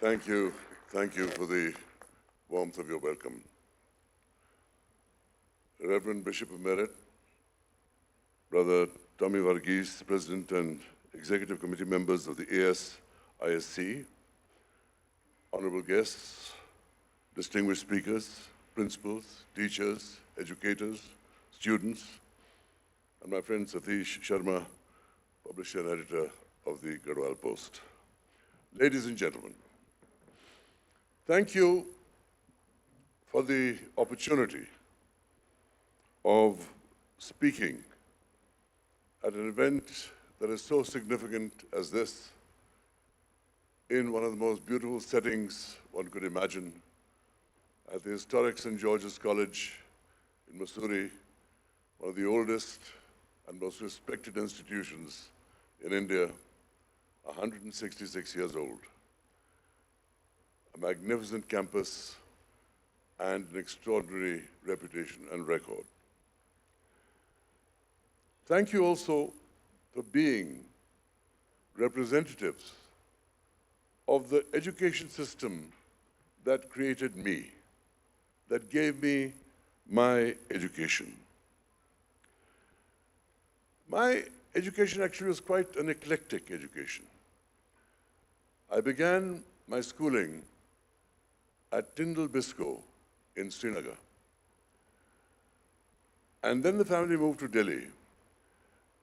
Thank you. Thank you for the warmth of your welcome. Reverend Bishop Emerit, Brother Tomy Varghese, President and Executive Committee members of the ASISC, honorable guests, distinguished speakers, principals, teachers, educators, students, and my friend Satish Sharma, publisher and editor of the Garhwal Post. Ladies and gentlemen, thank you for the opportunity of speaking at an event that is so significant as this, in one of the most beautiful settings one could imagine, at the historic St.George's College in Mussoorie, one of the oldest and most respected institutions in India, 166 years old. A magnificent campus and an extraordinary reputation and record. Thank you also for being representatives of the education system that created me, that gave me my education. My education actually was quite an eclectic education. I began my schooling at Tyndall Biscoe in Srinagar. And then the family moved to Delhi,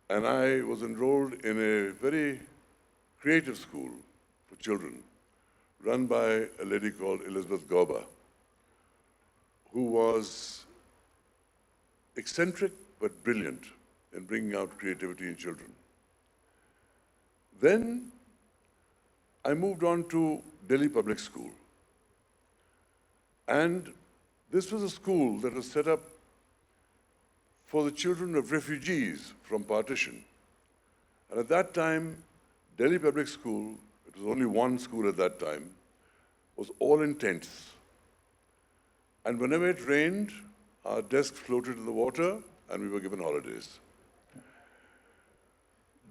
and I was enrolled in a very creative school for children, run by a lady called Elizabeth Gauba, who was eccentric but brilliant in bringing out creativity in children. Then I moved on to Delhi Public School. And this was a school that was set up for the children of refugees from partition. And at that time, Delhi Public School, it was only one school at that time, was all in tents. And whenever it rained, our desks floated in the water and we were given holidays.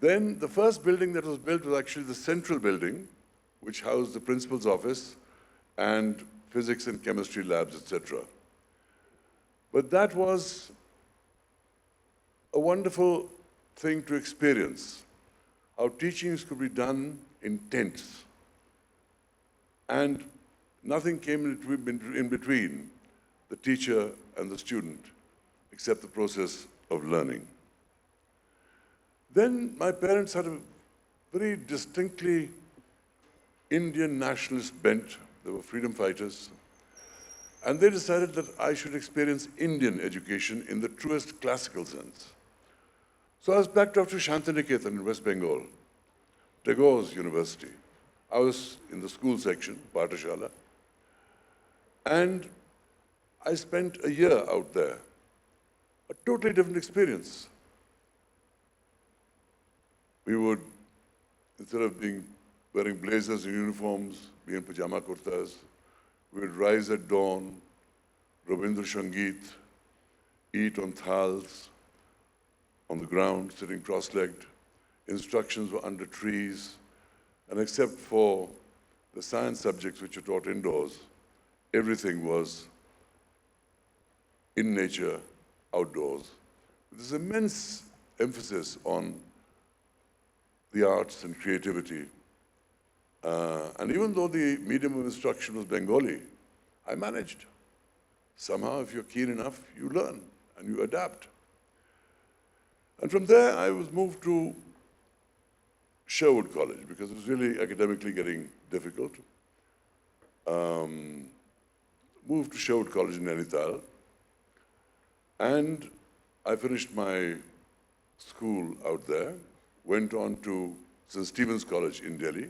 Then the first building that was built was actually the central building, which housed the principal's office and physics and chemistry labs, etc. But that was a wonderful thing to experience, how teachings could be done in tents. And nothing came in between the teacher and the student, except the process of learning. Then my parents had a very distinctly Indian nationalist bent. They were freedom fighters. And they decided that I should experience Indian education in the truest classical sense. So I was packed off to Shantiniketan in West Bengal, Tagore's University. I was in the school section, Pathashala. And I spent a year out there, a totally different experience. We would, instead of wearing blazers and uniforms, be in pajama kurtas. We would rise at dawn, Rabindra Sangeet, eat on thals, on the ground, sitting cross-legged. Instructions were under trees, and except for the science subjects which were taught indoors, everything was in nature, outdoors. There's immense emphasis on the arts and creativity. And even though the medium of instruction was Bengali, I managed. Somehow, if you're keen enough, you learn and you adapt. And from there, I was moved to Sherwood College because it was really academically getting difficult. Moved to Sherwood College in Nainital. And I finished my school out there, went on to St. Stephen's College in Delhi,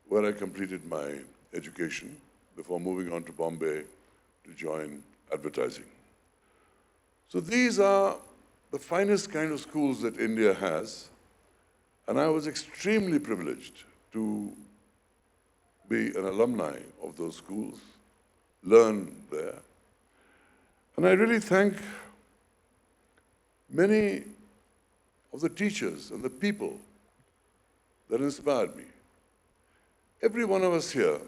where I completed my education before moving on to Bombay to join advertising. So these are the finest kind of schools that India has, and I was extremely privileged to be an alumni of those schools, learn there. And I really thank many of the teachers and the people that inspired me. Every one of us here,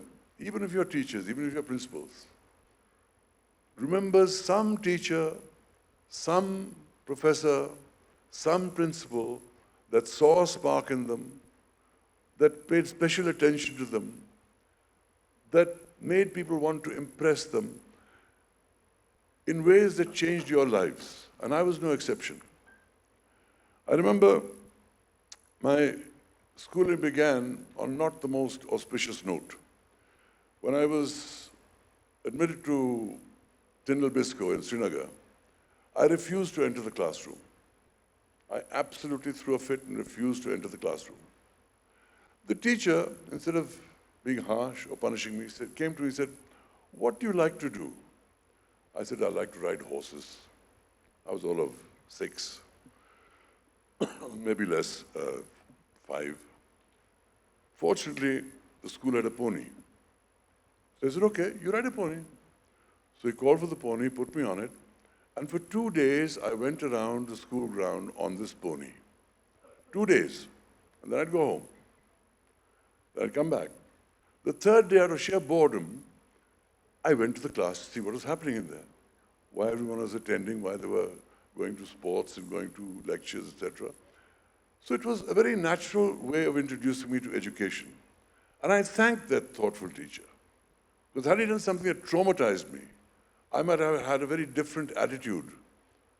even if you're teachers, even if you're principals, remembers some teacher, some professor, some principal that saw a spark in them, that paid special attention to them, that made people want to impress them in ways that changed your lives. And I was no exception. I remember my schooling began on not the most auspicious note. When I was admitted to Tyndall Biscoe in Srinagar, I refused to enter the classroom. I absolutely threw a fit and refused to enter the classroom. The teacher, instead of being harsh or punishing me, came to me and said, "What do you like to do?" I said, "I like to ride horses." I was all of 6, maybe less, 5. Fortunately, the school had a pony. So I said, "Okay, you ride a pony." So he called for the pony, put me on it, and for 2 days, I went around the school ground on this pony. 2 days. And then I'd go home. Then I'd come back. The third day, out of sheer boredom, I went to the class to see what was happening in there, why everyone was attending, why they were going to sports and going to lectures, etc. So it was a very natural way of introducing me to education. And I thanked that thoughtful teacher. Because had he done something that traumatized me, I might have had a very different attitude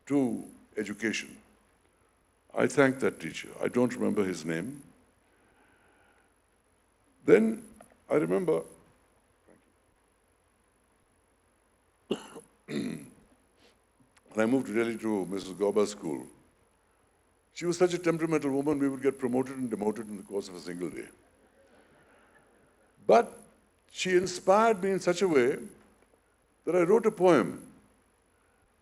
to education. I thank that teacher. I don't remember his name. Then I remember when I moved to Delhi to Mrs. Gauba's school. She was such a temperamental woman, we would get promoted and demoted in the course of a single day. But she inspired me in such a way that I wrote a poem.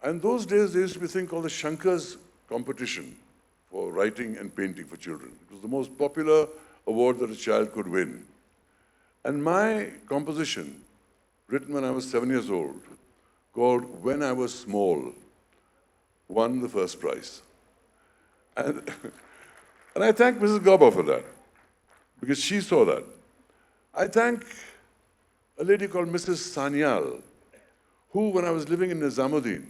And those days, there used to be a thing called the Shankar's competition for writing and painting for children. It was the most popular award that a child could win. And my composition, written when I was 7 years old, called "When I Was Small," won the first prize. And I thank Mrs. Gauba for that, because she saw that. I thank a lady called Mrs. Sanyal, who, when I was living in Nizamuddin,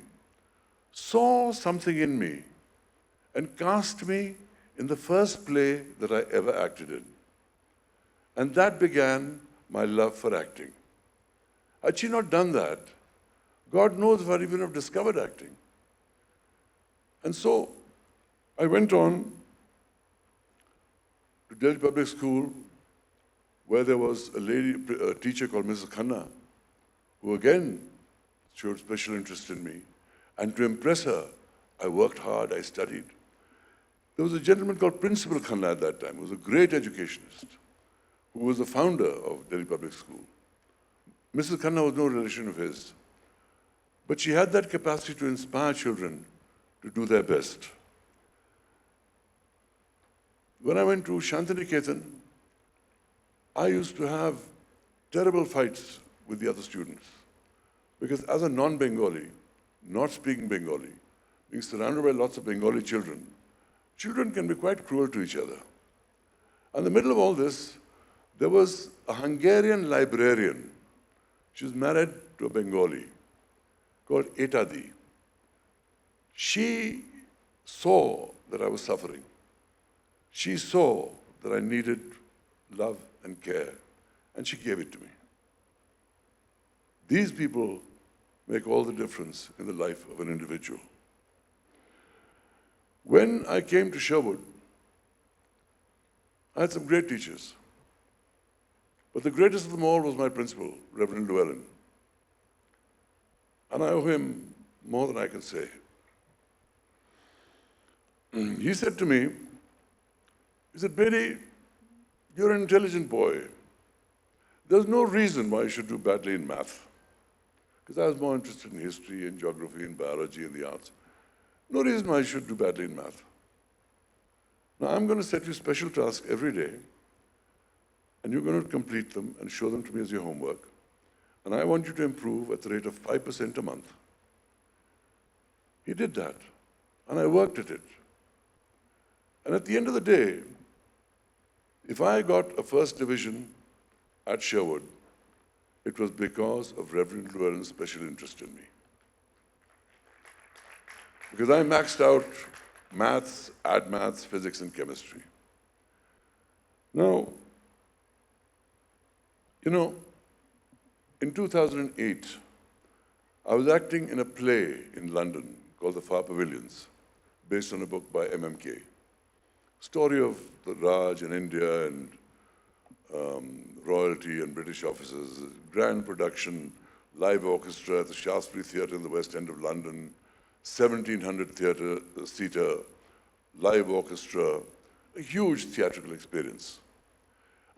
saw something in me and cast me in the first play that I ever acted in. And that began my love for acting. Had she not done that, God knows if I'd even have discovered acting. And so I went on to Delhi Public School, where there was a teacher called Mrs. Khanna, who again showed special interest in me. And to impress her, I worked hard, I studied. There was a gentleman called Principal Khanna at that time, who was a great educationist, who was the founder of Delhi Public School. Mrs. Khanna was no relation of his, but she had that capacity to inspire children to do their best. When I went to Shantiniketan, I used to have terrible fights with the other students, because as a non-Bengali, not speaking Bengali, being surrounded by lots of Bengali children, children can be quite cruel to each other. In the middle of all this, there was a Hungarian librarian. She was married to a Bengali called Etadi. She saw that I was suffering. She saw that I needed love and care, and she gave it to me. These people make all the difference in the life of an individual. When I came to Sherwood, I had some great teachers. But the greatest of them all was my principal, Reverend Llewellyn. And I owe him more than I can say. He said to me, he said, "Bedi, you're an intelligent boy. There's no reason why you should do badly in math." Because I was more interested in history and geography and biology and the arts. No reason why you should do badly in math. Now I'm going to set you special tasks every day, and you're going to complete them and show them to me as your homework. and I want you to improve at the rate of 5% a month. He did that, and I worked at it. And at the end of the day, if I got a first division at Sherwood, it was because of Reverend Llewellyn's special interest in me. Because I maxed out maths, add maths, physics, and chemistry. Now, you know, in 2008, I was acting in a play in London called The Far Pavilions, based on a book by MMK. Story of the Raj in India and royalty and British officers, grand production, live orchestra at the Shaftesbury Theatre in the West End of London, 1,700-seater live orchestra, a huge theatrical experience.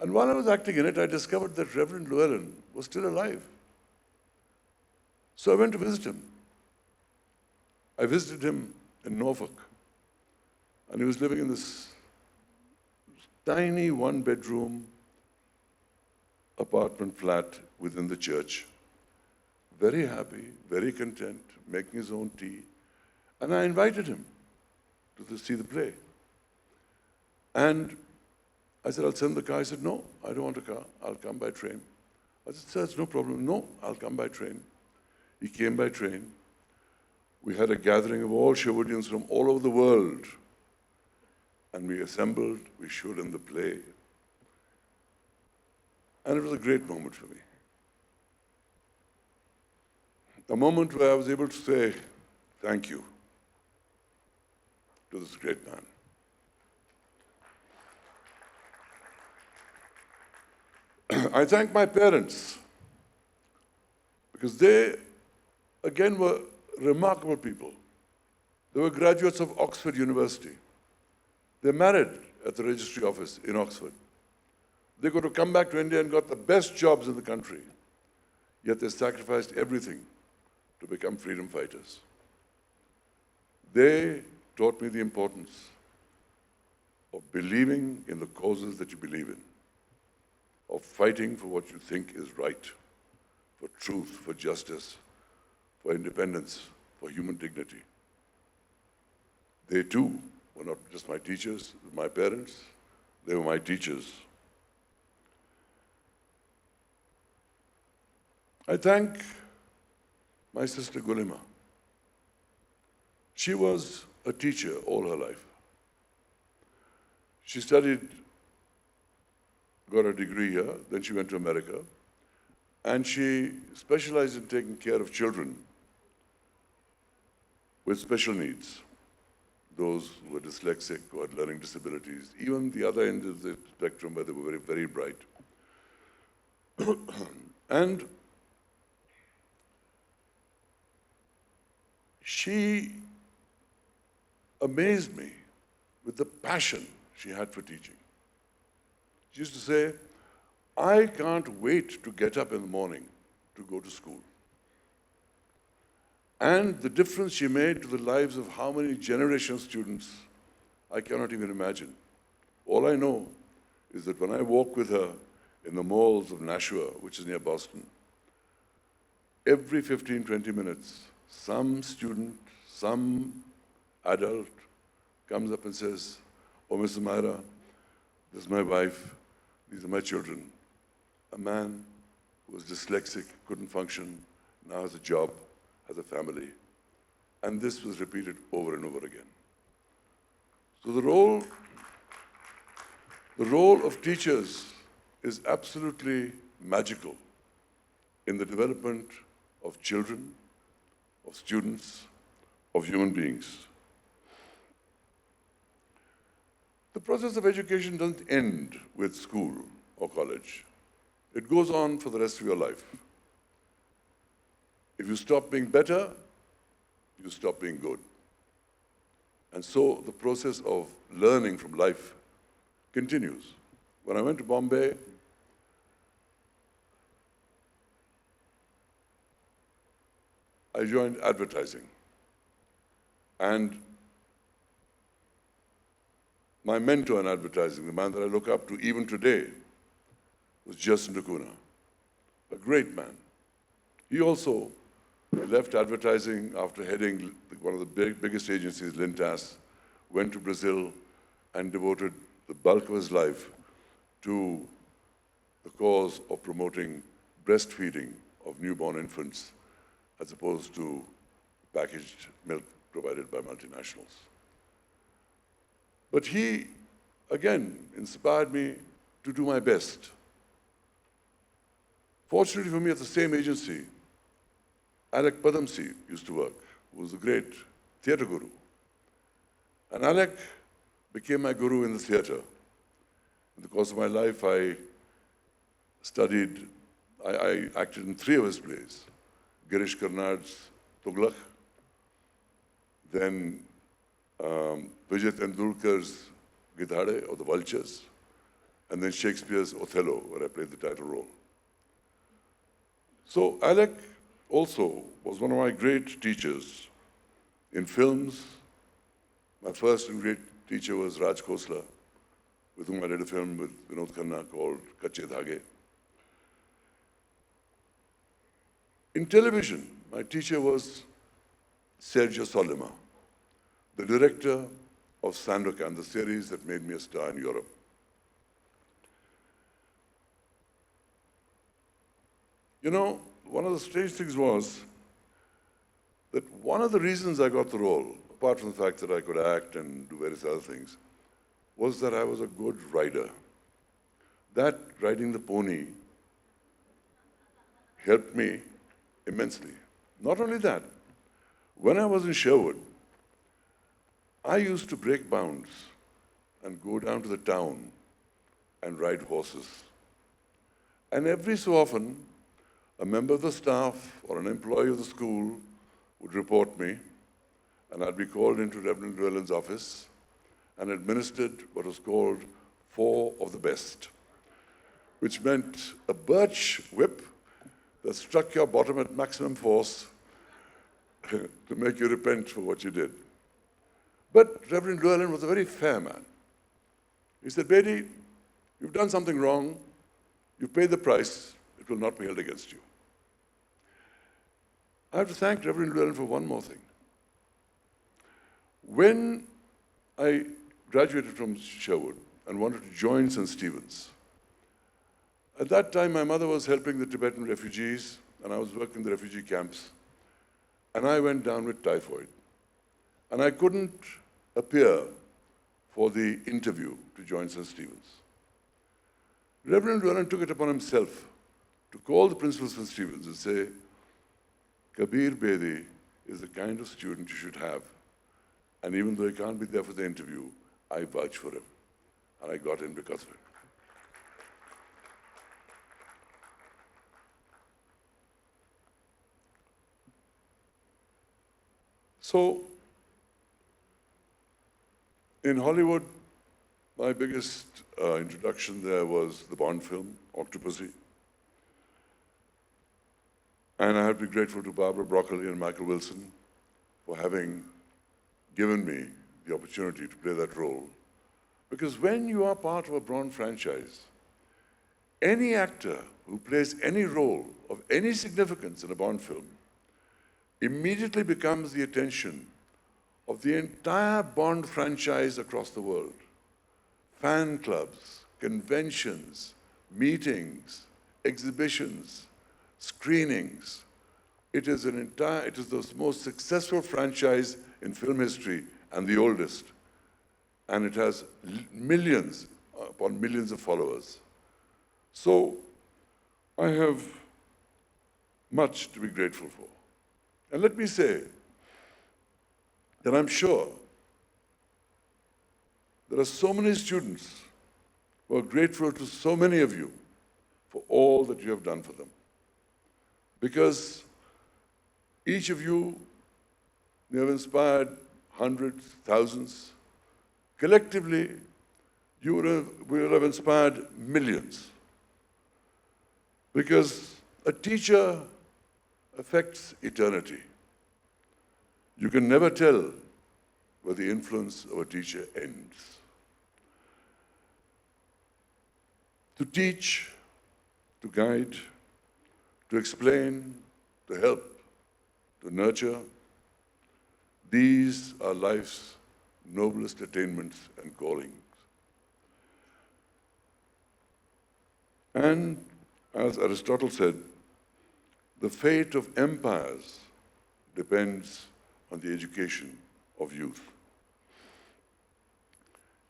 And while I was acting in it, I discovered that Reverend Llewellyn was still alive. So I went to visit him. I visited him in Norfolk, and he was living in this tiny one-bedroom apartment flat within the church, very happy, very content, making his own tea. And I invited him to see the play. And I said, I'll send the car. He said, no, I don't want a car. I'll come by train. I said, sir, it's no problem. No, I'll come by train. He came by train. We had a gathering of all Sherwoodians from all over the world. And we assembled, we showed him the play. And it was a great moment for me. A moment where I was able to say thank you to this great man. I thank my parents because they, again, were remarkable people. They were graduates of Oxford University. They married at the registry office in Oxford. They could have come back to India and got the best jobs in the country, yet they sacrificed everything to become freedom fighters. They taught me the importance of believing in the causes that you believe in, of fighting for what you think is right, for truth, for justice, for independence, for human dignity. They too were not just my teachers, my parents, they were my teachers. I thank my sister Gulima. She was a teacher all her life. She studied, got a degree here, then she went to America, and she specialized in taking care of children with special needs, those who were dyslexic or had learning disabilities, even the other end of the spectrum where they were very, very bright. And she amazed me with the passion she had for teaching. She used to say, I can't wait to get up in the morning to go to school. And the difference she made to the lives of how many generations of students, I cannot even imagine. All I know is that when I walk with her in the malls of Nashua, which is near Boston, every 15, 20 minutes, some student, some adult comes up and says, oh, Mrs. Myra, this is my wife, these are my children. A man who was dyslexic, couldn't function, now has a job, has a family. And this was repeated over and over again. So the role of teachers is absolutely magical in the development of children, of students, of human beings. The process of education doesn't end with school or college. It goes on for the rest of your life. If you stop being better, you stop being good. And so the process of learning from life continues. When I went to Bombay, I joined advertising. And my mentor in advertising, the man that I look up to even today, was Justin Dacuna, a great man. He also left advertising after heading one of the biggest agencies, Lintas, went to Brazil and devoted the bulk of his life to the cause of promoting breastfeeding of newborn infants as opposed to packaged milk provided by multinationals. But he, again, inspired me to do my best. Fortunately for me, at the same agency, Alec Padamsee used to work, who was a great theatre guru. And Alec became my guru in the theatre. In the course of my life, I acted in 3 of his plays. Girish Karnad's Tughlaq, then Vijay Tendulkar's Gidhade, or The Vultures, and then Shakespeare's Othello, where I played the title role. So Alec also was one of my great teachers in films. My first and great teacher was Raj Khosla, with whom I did a film with Vinod Khanna called Kache Dhage. In television, my teacher was Sergio Solima, the director of Sandokan, the series that made me a star in Europe. You know, one of the strange things was that one of the reasons I got the role, apart from the fact that I could act and do various other things, was that I was a good rider. That riding the pony helped me immensely. Not only that, when I was in Sherwood, I used to break bounds and go down to the town and ride horses. And every so often, a member of the staff or an employee of the school would report me, and I'd be called into Reverend Llewellyn's office and administered what was called 4 of the best, which meant a birch whip that struck your bottom at maximum force to make you repent for what you did. But Reverend Llewellyn was a very fair man. He said, Bedi, you've done something wrong, you've paid the price, it will not be held against you. I have to thank Reverend Llewellyn for one more thing. When I graduated from Sherwood and wanted to join St. Stephen's, at that time my mother was helping the Tibetan refugees and I was working in the refugee camps, and I went down with typhoid. And I couldn't appear for the interview to join St. Stephen's. Reverend Llewellyn took it upon himself to call the principal of St. Stephen's and say, Kabir Bedi is the kind of student you should have. And even though he can't be there for the interview, I vouch for him. And I got in because of it. So, in Hollywood, my biggest introduction there was the Bond film, Octopussy. And I have to be grateful to Barbara Broccoli and Michael Wilson for having given me the opportunity to play that role. Because when you are part of a Bond franchise, any actor who plays any role of any significance in a Bond film immediately becomes the attention of the entire Bond franchise across the world. Fan clubs, conventions, meetings, exhibitions, screenings. It is the most successful franchise in film history and the oldest. And it has millions upon millions of followers. So I have much to be grateful for. And let me say that I'm sure there are so many students who are grateful to so many of you for all that you have done for them. Because each of you have inspired hundreds, thousands. Collectively, you will have inspired millions. Because a teacher affects eternity. You can never tell where the influence of a teacher ends. To teach, to guide, to explain, to help, to nurture. These are life's noblest attainments and callings. And as Aristotle said, the fate of empires depends on the education of youth.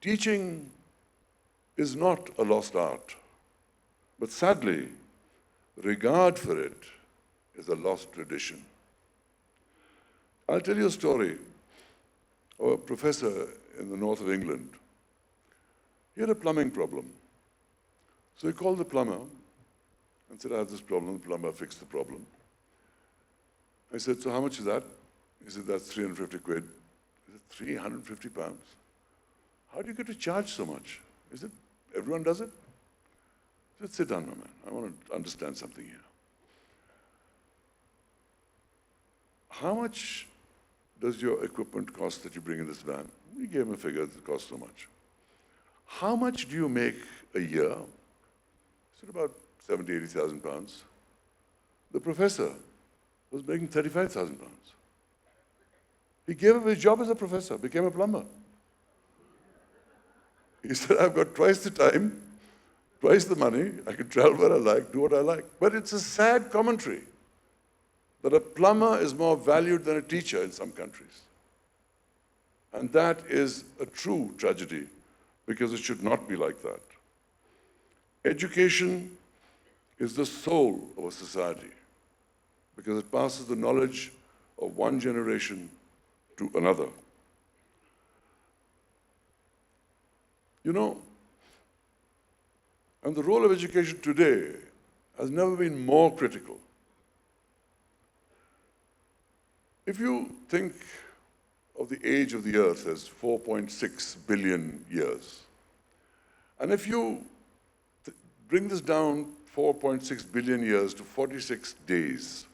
Teaching is not a lost art, but sadly, regard for it is a lost tradition. I'll tell you a story of a professor in the north of England. He had a plumbing problem. So he called the plumber and said, I have this problem. The plumber fixed the problem. I said, so how much is that? He said, that's 350 quid. I said, 350 pounds? How do you get to charge so much? Is it, everyone does it? I said, sit down, my man. I want to understand something here. How much does your equipment cost that you bring in this van? We gave him a figure that costs so much. How much do you make a year? He said, about 70, 80,000 pounds. The professor was making 35,000 pounds. He gave up his job as a professor, became a plumber. He said, I've got twice the time, twice the money, I can travel where I like, do what I like. But it's a sad commentary that a plumber is more valued than a teacher in some countries. And that is a true tragedy, because it should not be like that. Education is the soul of a society, because it passes the knowledge of one generation to another. You know, and the role of education today has never been more critical. If you think of the age of the earth as 4.6 billion years, and if you bring this down 4.6 billion years to 46 days,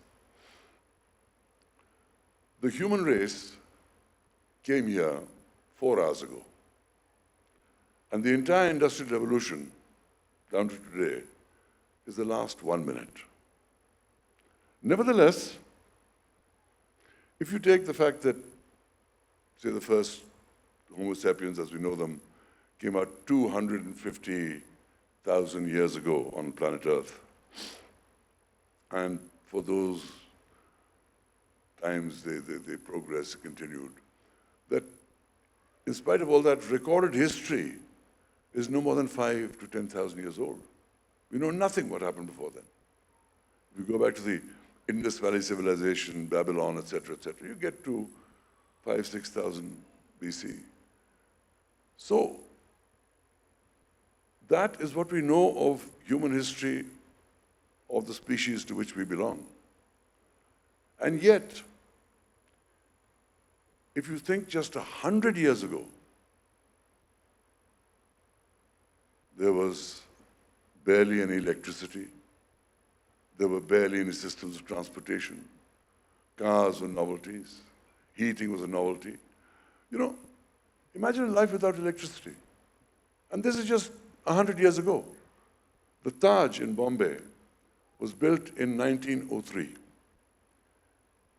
the human race came here 4 hours ago. And the entire industrial revolution, down to today, is the last 1 minute. Nevertheless, if you take the fact that, say, the first Homo sapiens, as we know them, came out 250,000 years ago on planet Earth, and for those times the progress continued, that in spite of all that, recorded history is no more than 5,000 to 10,000 years old. We know nothing what happened before then. If you go back to the Indus Valley civilization, Babylon, etc., you get to 5,000, 6,000 BC. So that is what we know of human history of the species to which we belong. And yet, if you think just 100 years ago, there was barely any electricity. There were barely any systems of transportation. Cars were novelties. Heating was a novelty. You know, imagine a life without electricity. And this is just 100 years ago. The Taj in Bombay was built in 1903.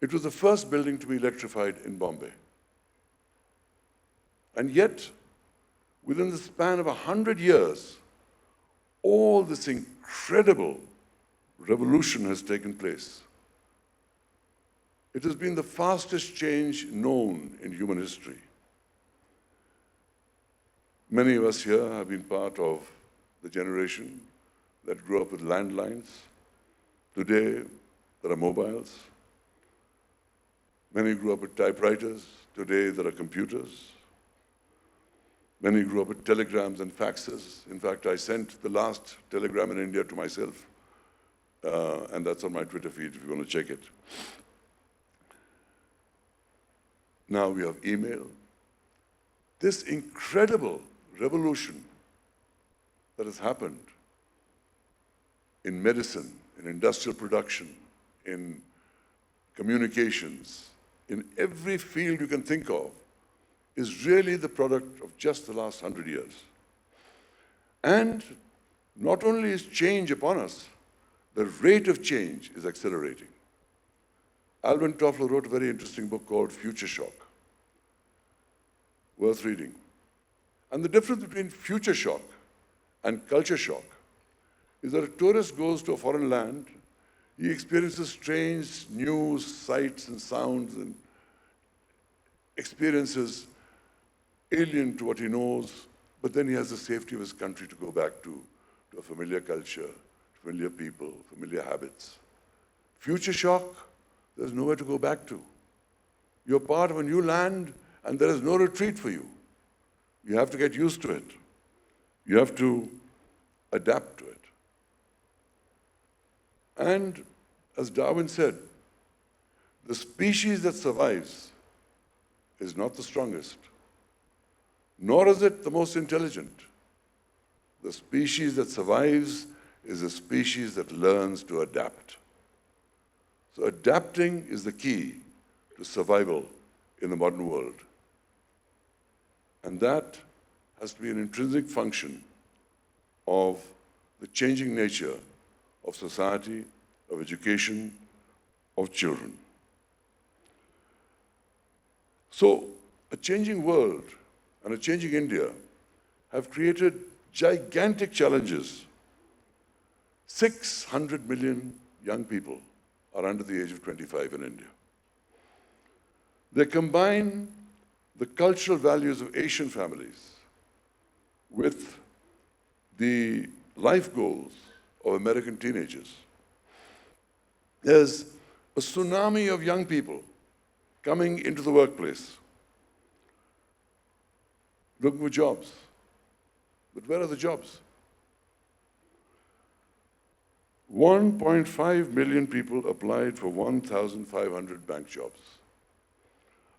It was the first building to be electrified in Bombay. And yet, within the span of 100 years, all this incredible revolution has taken place. It has been the fastest change known in human history. Many of us here have been part of the generation that grew up with landlines. Today, there are mobiles. Many grew up with typewriters. Today, there are computers. Many grew up with telegrams and faxes. In fact, I sent the last telegram in India to myself. And that's on my Twitter feed if you want to check it. Now we have email. This incredible revolution that has happened in medicine, in industrial production, in communications, in every field you can think of, is really the product of just the last 100 years. And not only is change upon us, the rate of change is accelerating. Alvin Toffler wrote a very interesting book called Future Shock, worth reading. And the difference between future shock and culture shock is that a tourist goes to a foreign land, he experiences strange new sights and sounds and experiences alien to what he knows, but then he has the safety of his country to go back to a familiar culture, familiar people, familiar habits. Future shock, there's nowhere to go back to. You're part of a new land and there is no retreat for you. You have to get used to it. You have to adapt to it. And as Darwin said, the species that survives is not the strongest, nor is it the most intelligent. The species that survives is a species that learns to adapt. So adapting is the key to survival in the modern world. And that has to be an intrinsic function of the changing nature of society, of education, of children. So a changing world and a changing India have created gigantic challenges. 600 million young people are under the age of 25 in India. They combine the cultural values of Asian families with the life goals of American teenagers. There's a tsunami of young people coming into the workplace, looking for jobs. But where are the jobs? 1.5 million people applied for 1,500 bank jobs.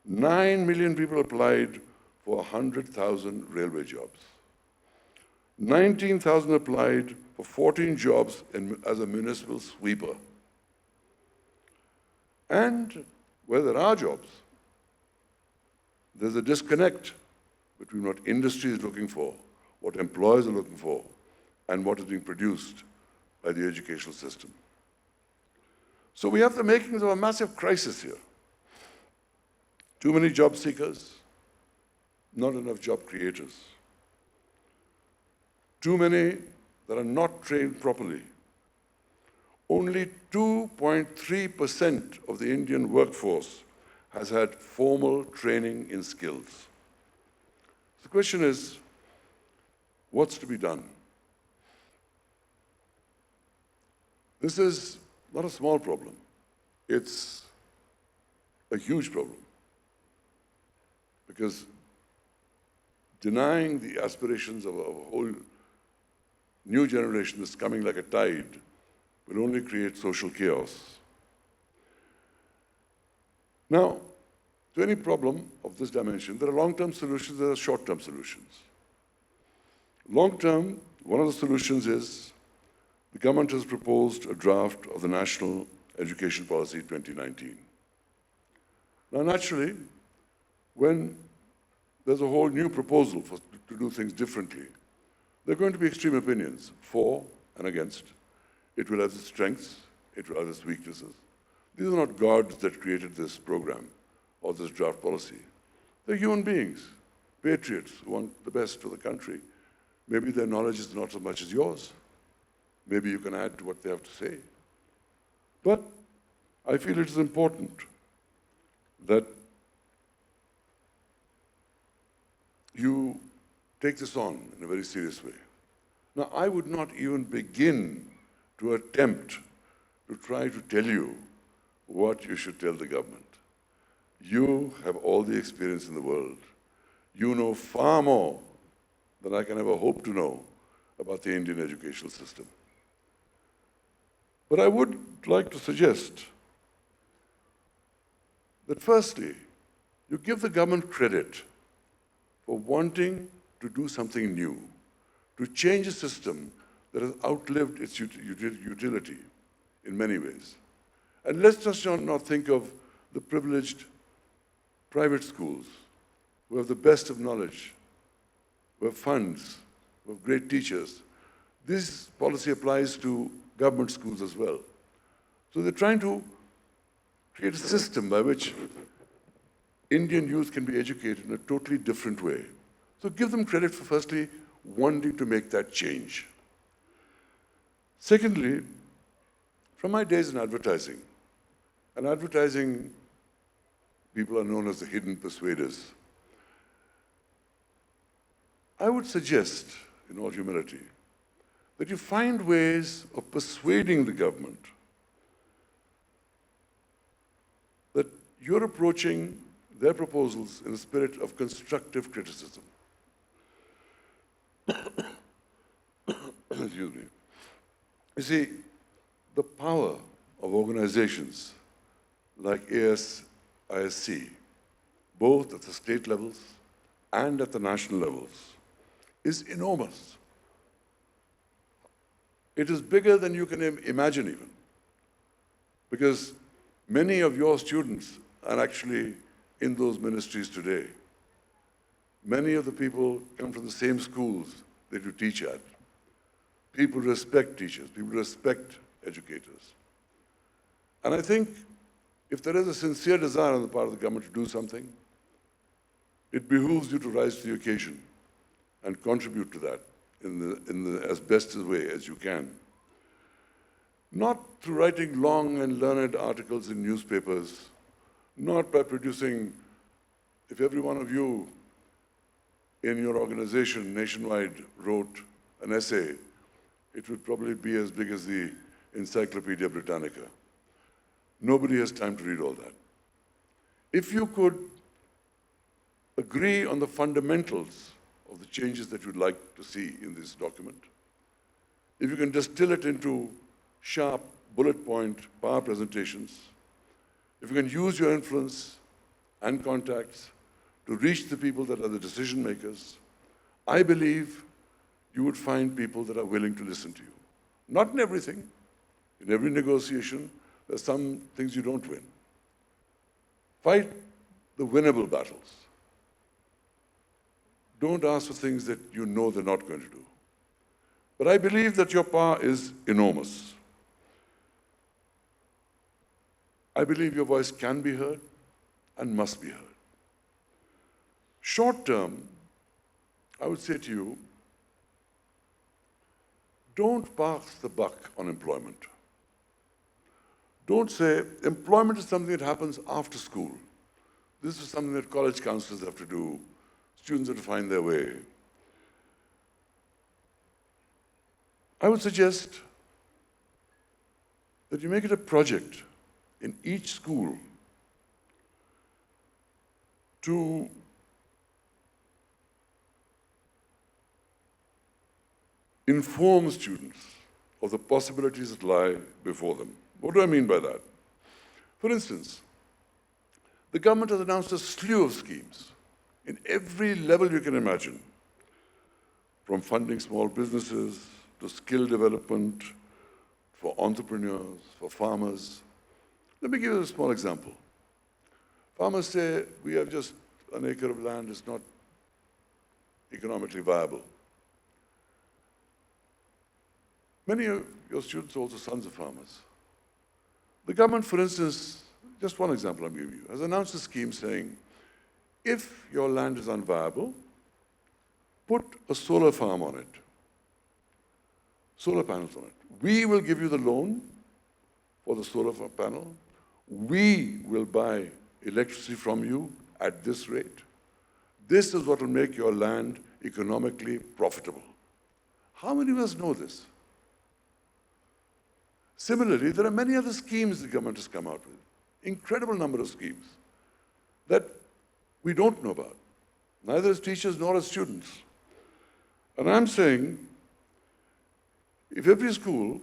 9 million people applied for 100,000 railway jobs. 19,000 applied for 14 jobs as a municipal sweeper. And where there are jobs, there's a disconnect between what industry is looking for, what employers are looking for, and what is being produced by the educational system. So we have the makings of a massive crisis here. Too many job seekers, not enough job creators. Too many that are not trained properly. Only 2.3% of the Indian workforce has had formal training in skills. The question is, what's to be done? This is not a small problem. It's a huge problem. Because denying the aspirations of a whole new generation that's coming like a tide will only create social chaos. Now, to any problem of this dimension, there are long-term solutions, there are short-term solutions. Long-term, one of the solutions is the government has proposed a draft of the National Education Policy 2019. Now, naturally, when there's a whole new proposal to do things differently, there are going to be extreme opinions for and against. It will have its strengths, it will have its weaknesses. These are not gods that created this program or this draft policy. They're human beings, patriots who want the best for the country. Maybe their knowledge is not so much as yours. Maybe you can add to what they have to say. But I feel it is important that you take this on in a very serious way. Now, I would not even begin to attempt to try to tell you what you should tell the government. You have all the experience in the world. You know far more than I can ever hope to know about the Indian educational system. But I would like to suggest that firstly, you give the government credit for wanting to do something new, to change a system that has outlived its utility in many ways. And let's just not think of the privileged private schools who have the best of knowledge, who have funds, who have great teachers. This policy applies to government schools as well. So they're trying to create a system by which Indian youth can be educated in a totally different way. So give them credit for firstly wanting to make that change. Secondly, from my days in advertising, and advertising people are known as the hidden persuaders, I would suggest, in all humility, that you find ways of persuading the government that you're approaching their proposals in a spirit of constructive criticism. Excuse me. You see, the power of organizations like ASISC, both at the state levels and at the national levels, is enormous. It is bigger than you can imagine even, because many of your students are actually in those ministries today. Many of the people come from the same schools that you teach at. People respect teachers, people respect educators. And I think if there is a sincere desire on the part of the government to do something, it behooves you to rise to the occasion and contribute to that in the as best a way as you can. Not through writing long and learned articles in newspapers, not by producing, if every one of you in your organization nationwide wrote an essay, it would probably be as big as the Encyclopedia Britannica. Nobody has time to read all that. If you could agree on the fundamentals of the changes that you'd like to see in this document, if you can distill it into sharp, bullet point, power presentations, if you can use your influence and contacts to reach the people that are the decision makers, I believe you would find people that are willing to listen to you. Not in everything. In every negotiation, there's some things you don't win. Fight the winnable battles. Don't ask for things that you know they're not going to do. But I believe that your power is enormous. I believe your voice can be heard and must be heard. Short term, I would say to you, don't pass the buck on employment. Don't say employment is something that happens after school. This is something that college counselors have to do. Students have to find their way. I would suggest that you make it a project in each school to inform students of the possibilities that lie before them. What do I mean by that? For instance, the government has announced a slew of schemes in every level you can imagine, from funding small businesses to skill development for entrepreneurs, for farmers. Let me give you a small example. Farmers say, we have just an acre of land, it's not economically viable. Many of your students are also sons of farmers. The government, for instance, just one example I'm giving you, has announced a scheme saying, if your land is unviable, put a solar farm on it, solar panels on it. We will give you the loan for the solar panel. We will buy electricity from you at this rate. This is what will make your land economically profitable. How many of us know this? Similarly, there are many other schemes the government has come out with. Incredible number of schemes that we don't know about, neither as teachers nor as students. And I'm saying, if every school,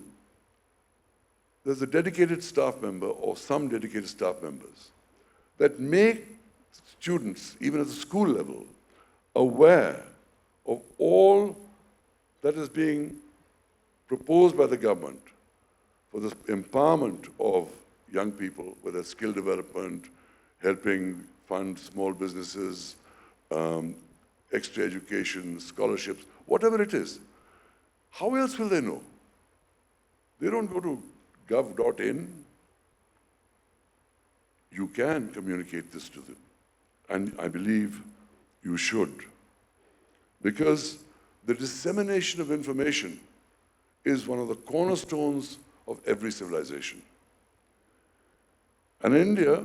there's a dedicated staff member or some dedicated staff members that make students, even at the school level, aware of all that is being proposed by the government for the empowerment of young people, whether it's skill development, helping fund small businesses, extra education, scholarships, whatever it is. How else will they know? They don't go to gov.in. you can communicate this to them. And I believe you should. Because the dissemination of information is one of the cornerstones of every civilization. And in India,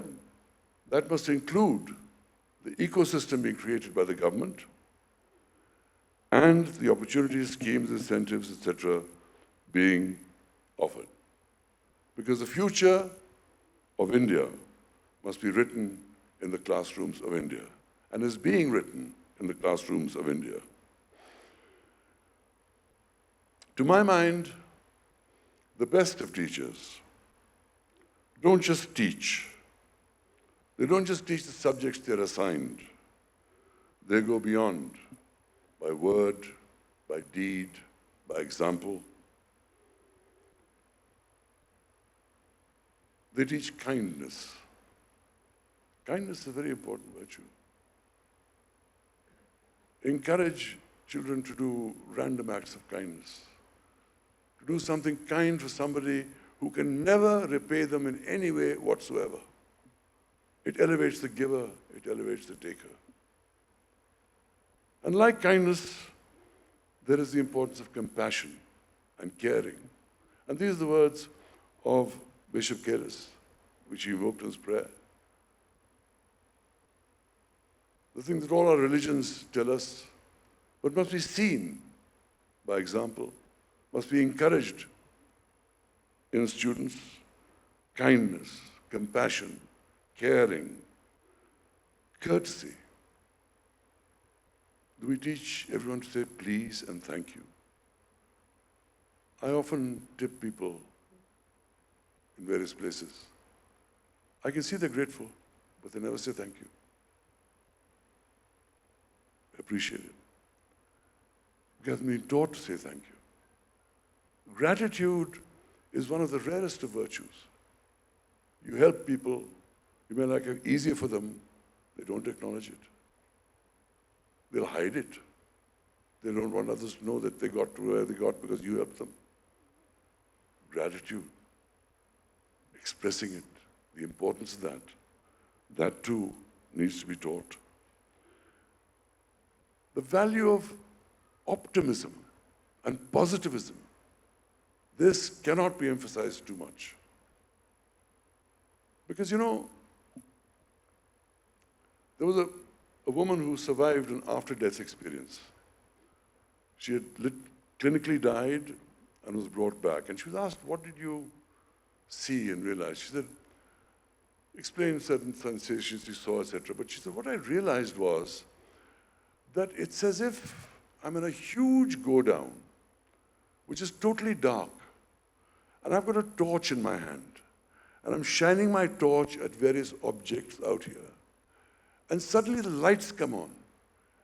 that must include the ecosystem being created by the government and the opportunities, schemes, incentives, etc., being offered. Because the future of India must be written in the classrooms of India and is being written in the classrooms of India. To my mind, the best of teachers don't just teach. They don't just teach the subjects they're assigned. They go beyond, by word, by deed, by example. They teach kindness. Kindness is a very important virtue. Encourage children to do random acts of kindness, to do something kind for somebody who can never repay them in any way whatsoever. It elevates the giver, it elevates the taker. And like kindness, there is the importance of compassion and caring. And these are the words of Bishop Kailas, which he invoked in his prayer. The thing that all our religions tell us, but must be seen by example, must be encouraged in students: kindness, compassion, caring, courtesy. Do we teach everyone to say please and thank you? I often tip people in various places. I can see they're grateful, but they never say thank you. I appreciate it. Because I've been taught to say thank you. Gratitude is one of the rarest of virtues. You help people, you may make it easier for them, they don't acknowledge it. They'll hide it. They don't want others to know that they got to where they got because you helped them. Gratitude, expressing it, the importance of that too needs to be taught. The value of optimism and positivism, this cannot be emphasized too much. Because, you know, there was a woman who survived an after-death experience. She had clinically died and was brought back. And she was asked, what did you see and realize? She said, explain certain sensations you saw, etc. But she said, what I realized was that it's as if I'm in a huge go-down, which is totally dark. And I've got a torch in my hand. And I'm shining my torch at various objects out here. And suddenly the lights come on.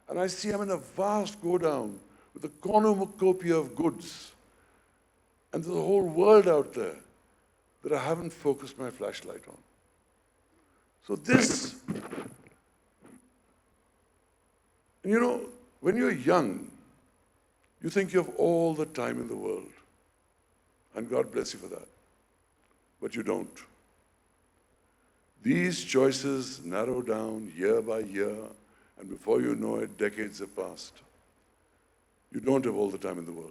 And I see I'm in a vast go-down with a cornucopia of goods. And there's a whole world out there that I haven't focused my flashlight on. So this, and you know, when you're young, you think you have all the time in the world. And God bless you for that. But you don't. These choices narrow down year by year, and before you know it, decades have passed. You don't have all the time in the world.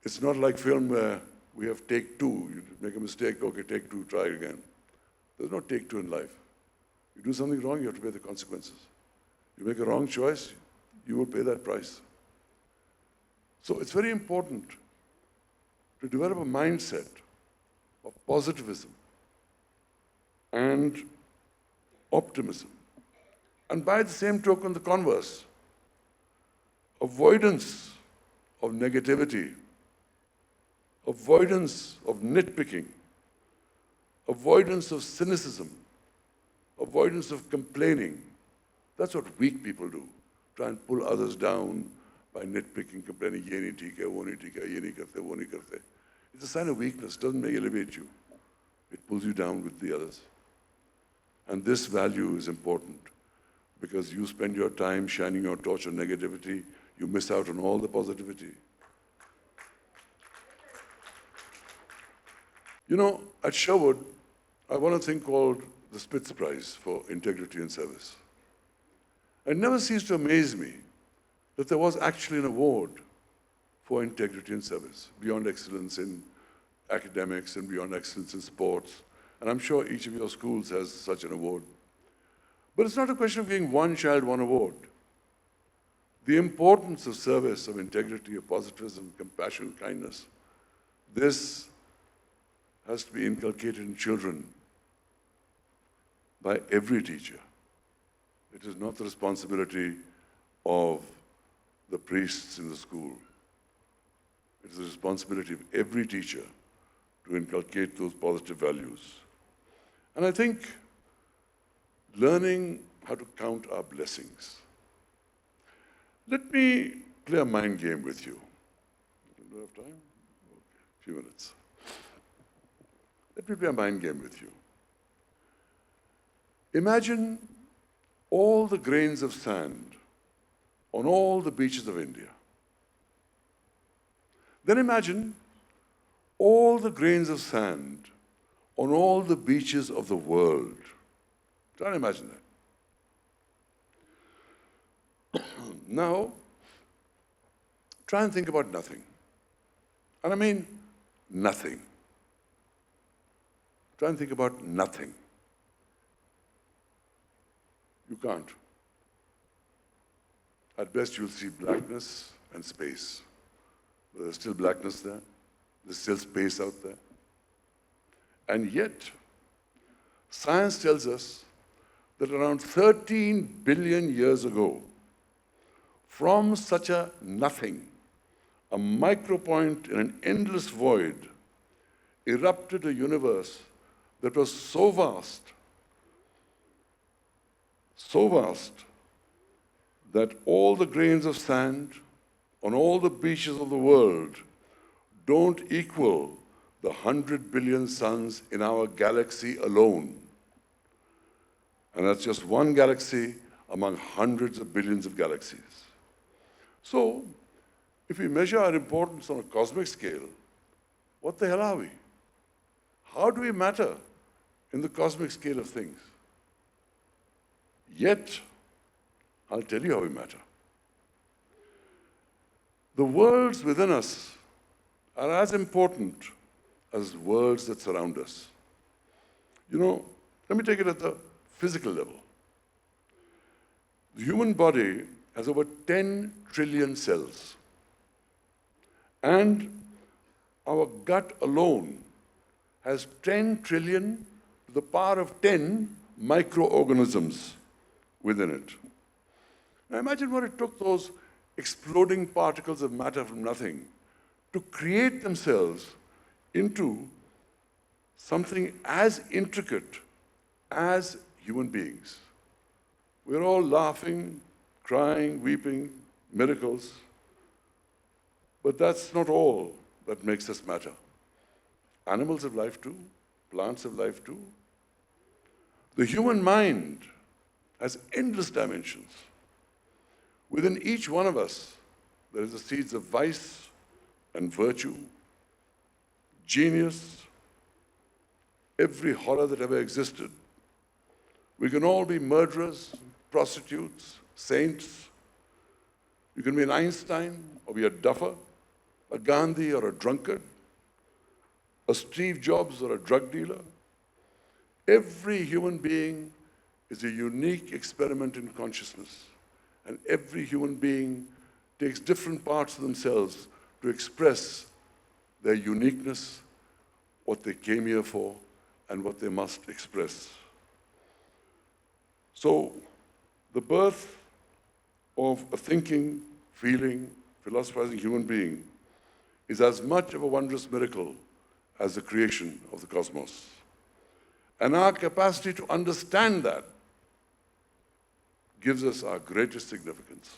It's not like film where we have take two. You make a mistake, okay, take two, try again. There's no take two in life. You do something wrong, you have to pay the consequences. You make a wrong choice, you will pay that price. So it's very important to develop a mindset of positivism and optimism. And by the same token, the converse, avoidance of negativity, avoidance of nitpicking, avoidance of cynicism, avoidance of complaining. That's what weak people do. Try and pull others down by nitpicking, complaining, ye nahi theek hai, wo nahi theek hai, ye nahi karte, wo nahi karte. It's a sign of weakness, doesn't elevate you. It pulls you down with the others. And this value is important because you spend your time shining your torch on negativity, you miss out on all the positivity. You know, at Sherwood, I won a thing called the Spitz Prize for Integrity in Service. It never ceased to amaze me that there was actually an award for integrity in service, beyond excellence in academics and beyond excellence in sports. And I'm sure each of your schools has such an award. But it's not a question of giving one child one award. The importance of service, of integrity, of positivism, compassion, kindness, this has to be inculcated in children by every teacher. It is not the responsibility of the priests in the school. It is the responsibility of every teacher to inculcate those positive values. And I think learning how to count our blessings. Let me play a mind game with you. Do I have time? Okay, a few minutes. Let me play a mind game with you. Imagine all the grains of sand on all the beaches of India. Then imagine all the grains of sand on all the beaches of the world. Try and imagine that. Now, try and think about nothing. And I mean nothing. Try and think about nothing. You can't. At best, you'll see blackness and space. But there's still blackness there. There's still space out there. And yet, science tells us that around 13 billion years ago, from such a nothing, a micropoint in an endless void, erupted a universe that was so vast that all the grains of sand on all the beaches of the world don't equal the 100 billion suns in our galaxy alone. And that's just one galaxy among hundreds of billions of galaxies. So, if we measure our importance on a cosmic scale, what the hell are we? How do we matter in the cosmic scale of things? Yet, I'll tell you how we matter. The worlds within us are as important as worlds that surround us. You know, let me take it at the physical level. The human body has over 10 trillion cells. And our gut alone has 10 trillion to the power of 10 microorganisms within it. Now imagine what it took those exploding particles of matter from nothing to create themselves into something as intricate as human beings. We're all laughing, crying, weeping, miracles. But that's not all that makes us matter. Animals have life too. Plants have life too. The human mind has endless dimensions. Within each one of us, there is the seeds of vice and virtue, genius, every horror that ever existed. We can all be murderers, prostitutes, saints. You can be an Einstein or be a duffer, a Gandhi or a drunkard, a Steve Jobs or a drug dealer. Every human being is a unique experiment in consciousness. And every human being takes different parts of themselves to express their uniqueness, what they came here for, and what they must express. So, the birth of a thinking, feeling, philosophizing human being is as much of a wondrous miracle as the creation of the cosmos. And our capacity to understand that gives us our greatest significance.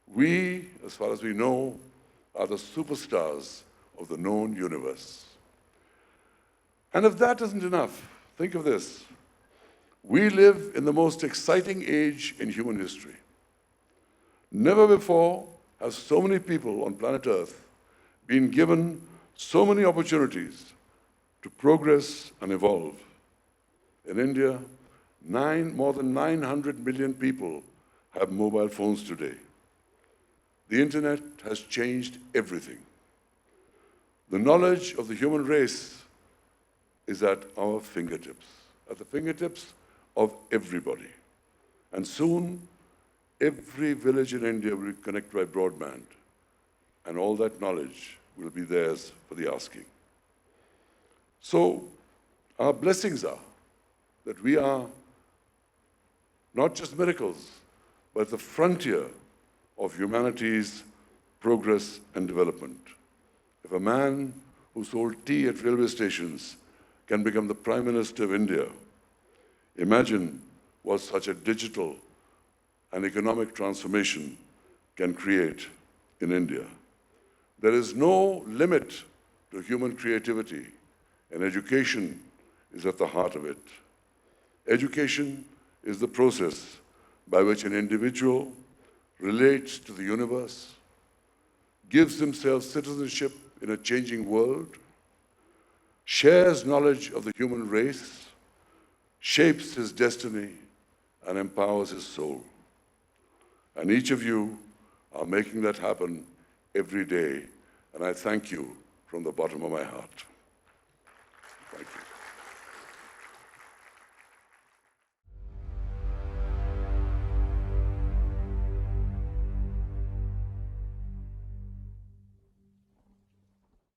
We, as far as we know, are the superstars of the known universe. And if that isn't enough, think of this. We live in the most exciting age in human history. Never before have so many people on planet Earth been given so many opportunities to progress and evolve. In India, more than 900 million people have mobile phones today. The internet has changed everything. The knowledge of the human race is at our fingertips, at the fingertips of everybody. And soon, every village in India will be connected by broadband, and all that knowledge will be theirs for the asking. So, our blessings are that we are not just miracles, but the frontier of humanity's progress and development. If a man who sold tea at railway stations can become the Prime Minister of India, imagine what such a digital and economic transformation can create in India. There is no limit to human creativity, and education is at the heart of it. Education is the process by which an individual relates to the universe, gives himself citizenship in a changing world, shares knowledge of the human race, shapes his destiny, and empowers his soul. And each of you are making that happen every day, and I thank you from the bottom of my heart. Thank you.